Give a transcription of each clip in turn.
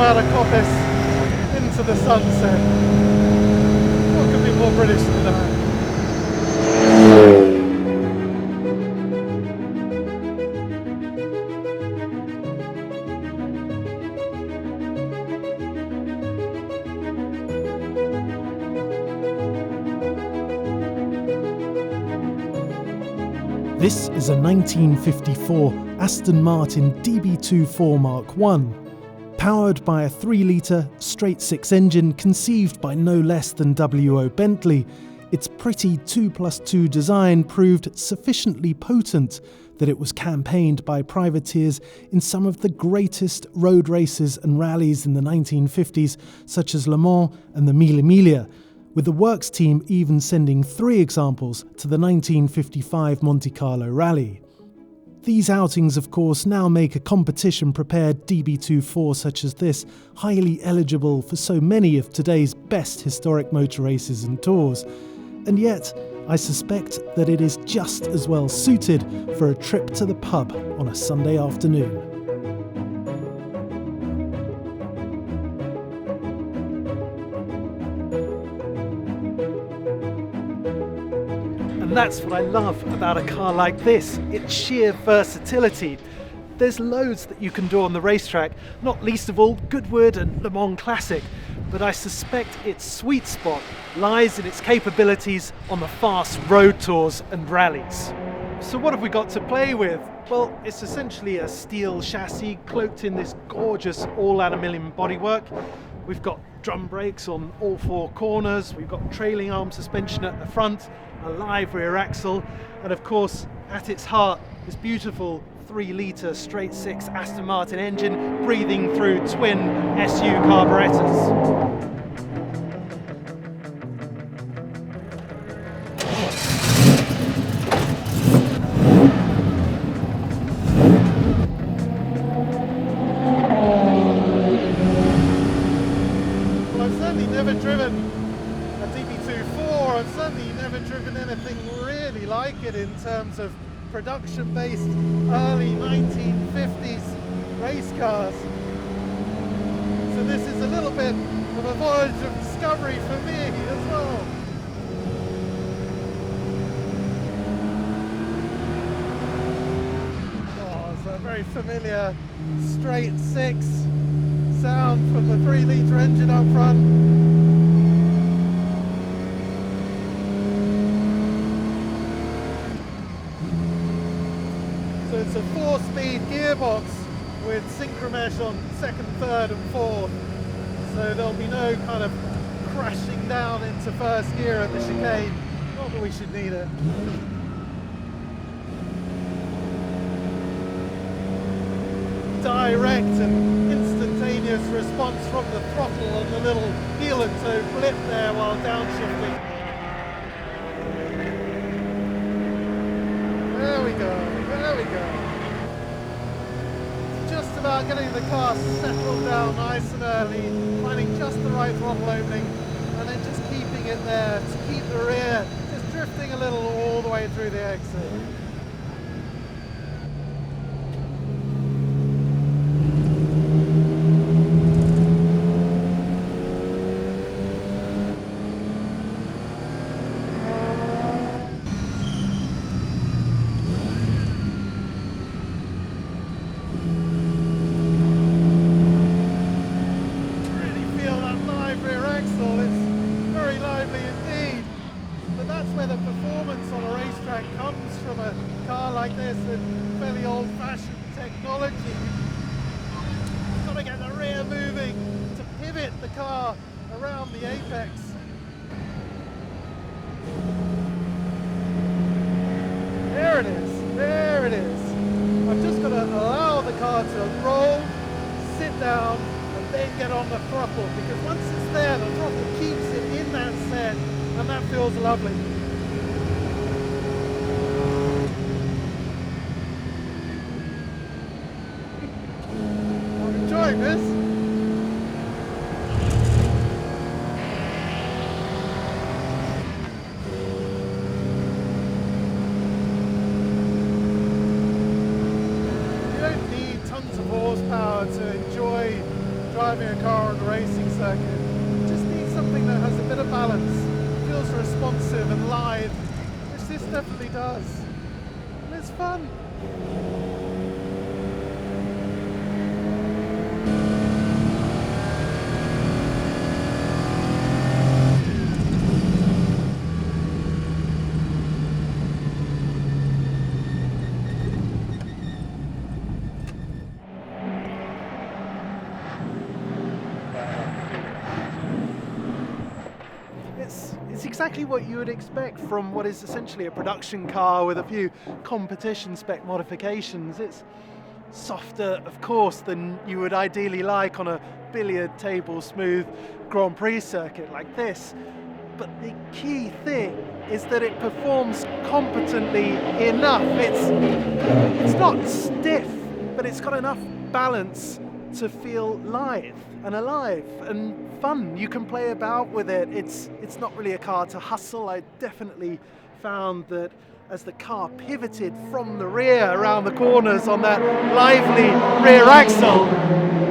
out a coppice into the sunset. What could be more British than that? This is a 1954 Aston Martin DB2 4 Mark I. Powered by a 3-litre straight-six engine conceived by no less than W.O. Bentley, its pretty 2+2 design proved sufficiently potent that it was campaigned by privateers in some of the greatest road races and rallies in the 1950s, such as Le Mans and the Mille Miglia, with the works team even sending 3 examples to the 1955 Monte Carlo Rally. These outings, of course, now make a competition-prepared DB2-4 such as this highly eligible for so many of today's best historic motor races and tours. And yet, I suspect that it is just as well suited for a trip to the pub on a Sunday afternoon. And that's what I love about a car like this, its sheer versatility. There's loads that you can do on the racetrack, not least of all Goodwood and Le Mans Classic, but I suspect its sweet spot lies in its capabilities on the fast road tours and rallies. So what have we got to play with? Well, it's essentially a steel chassis cloaked in this gorgeous all-aluminium bodywork. We've got drum brakes on all 4 corners, we've got trailing arm suspension at the front, a live rear axle, and of course, at its heart, this beautiful 3-litre straight-six Aston Martin engine breathing through twin SU carburetors. Never driven a DB2-4, I've certainly never driven anything really like it in terms of production-based early 1950s race cars. So this is a little bit of a voyage of discovery for me as well. Oh, it's a very familiar straight six sound from the 3-litre engine up front. So it's a 4-speed gearbox with synchromesh on 2nd, 3rd and 4th. So there'll be no kind of crashing down into 1st gear at the chicane. Not that we should need it. Direct and instantaneous response from the throttle and the little heel and toe blip there while downshifting. There we go, there we go. Just about getting the car settled down nice and early, finding just the right throttle opening, and then just keeping it there to keep the rear just drifting a little all the way through the exit. Comes from a car like this with fairly old-fashioned technology. You've got to get the rear moving to pivot the car around the apex. There it is, there it is. I've just got to allow the car to roll, sit down, and then get on the throttle, because once it's there, the throttle keeps it in that set, and that feels lovely. Enjoying this. You don't need tons of horsepower to enjoy driving a car feels responsive and live, which this definitely does. And it's fun. It's exactly what you would expect from what is essentially a production car with a few competition spec modifications. It's softer, of course, than you would ideally like on a billiard table smooth Grand Prix circuit like this. But the key thing is that it performs competently enough. It's not stiff, but it's got enough balance to feel lithe and alive and fun. You can play about with it. It's not really a car to hustle. I definitely found that as the car pivoted from the rear around the corners on that lively rear axle,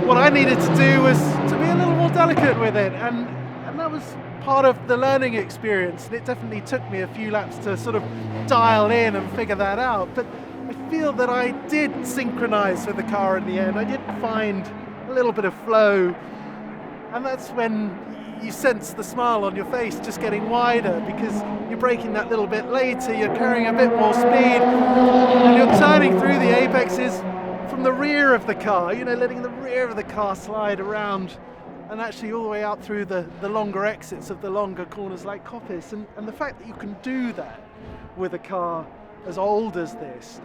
what I needed to do was to be a little more delicate with it, and that was part of the learning experience. And it definitely took me a few laps to sort of dial in and figure that out. But I feel that I did synchronize with the car in the end. I did find a little bit of flow, and that's when you sense the smile on your face just getting wider, because you're braking that little bit later, you're carrying a bit more speed, and you're turning through the apexes from the rear of the car, letting the rear of the car slide around and actually all the way out through the longer exits of the longer corners like Coppice. And the fact that you can do that with a car as old as this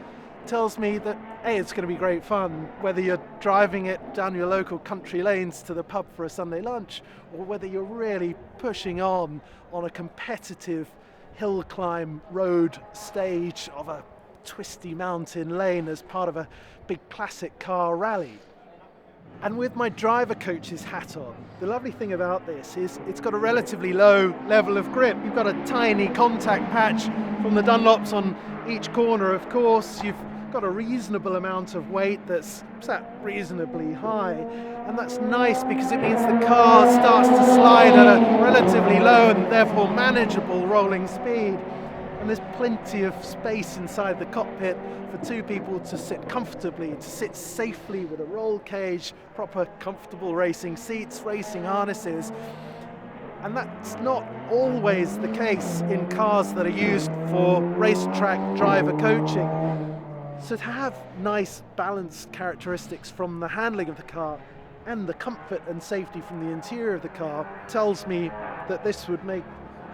tells me that A, it's going to be great fun, whether you're driving it down your local country lanes to the pub for a Sunday lunch, or whether you're really pushing on a competitive hill climb road stage of a twisty mountain lane as part of a big classic car rally. And with my driver coach's hat on, the lovely thing about this is it's got a relatively low level of grip. You've got a tiny contact patch from the Dunlops on each corner, of course. You've got a reasonable amount of weight that's sat reasonably high, and that's nice because it means the car starts to slide at a relatively low and therefore manageable rolling speed. And there's plenty of space inside the cockpit for two people to sit comfortably, to sit safely with a roll cage, proper comfortable racing seats, racing harnesses. And that's not always the case in cars that are used for racetrack driver coaching. So to have nice balanced characteristics from the handling of the car and the comfort and safety from the interior of the car tells me that this would make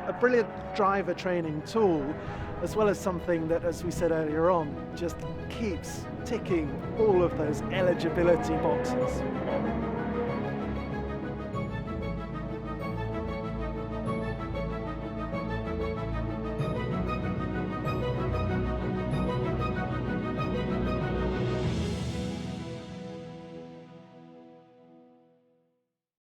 a brilliant driver training tool, as well as something that, as we said earlier on, just keeps ticking all of those eligibility boxes.